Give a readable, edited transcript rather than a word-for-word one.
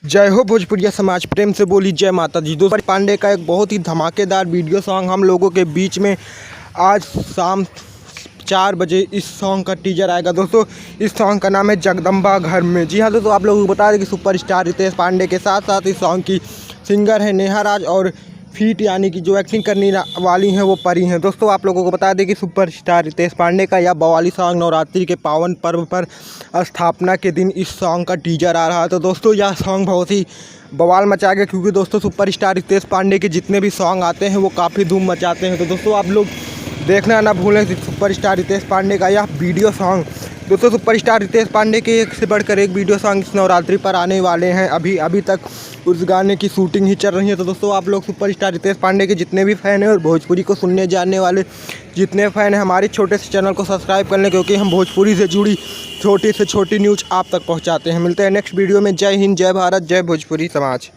जय हो भोजपुरिया समाज, प्रेम से बोली जय माता जी। दोस्तों पांडे का एक बहुत ही धमाकेदार वीडियो सॉन्ग हम लोगों के बीच में आज शाम 4 बजे इस सॉन्ग का टीजर आएगा। दोस्तों इस सॉन्ग का नाम है जगदम्बा घर में। जी हाँ दोस्तों, आप लोगों को बता दें कि सुपरस्टार रितेश पांडे के साथ साथ इस सॉन्ग की सिंगर है नेहा राज और फीट यानी कि जो एक्टिंग करने वाली हैं वो परी हैं। दोस्तों आप लोगों को बता दें कि सुपरस्टार रितेश पांडे का यह बवाली सॉन्ग नवरात्रि के पावन पर्व पर स्थापना के दिन इस सॉन्ग का टीजर आ रहा है। तो दोस्तों यह सॉन्ग बहुत ही बवाल मचा गया, क्योंकि दोस्तों सुपरस्टार रितेश पांडे के जितने भी सॉन्ग आते हैं वो काफ़ी धूम मचाते हैं। तो दोस्तों आप लोग देखना ना भूलें सुपरस्टार रितेश पांडे का यह वीडियो सॉन्ग। दोस्तों सुपरस्टार रितेश पांडे के एक से बढ़कर एक वीडियो सॉन्ग इस नवरात्रि पर आने वाले हैं। अभी तक उस गाने की शूटिंग ही चल रही है। तो दोस्तों आप लोग सुपरस्टार रितेश पांडे के जितने भी फ़ैन हैं और भोजपुरी को सुनने जानने वाले जितने फ़ैन हैं, हमारे छोटे से चैनल को सब्सक्राइब कर लें, क्योंकि हम भोजपुरी से जुड़ी छोटी से छोटी न्यूज़ आप तक पहुँचाते हैं। मिलते हैं नेक्स्ट वीडियो में। जय हिंद, जय भारत, जय भोजपुरी समाज।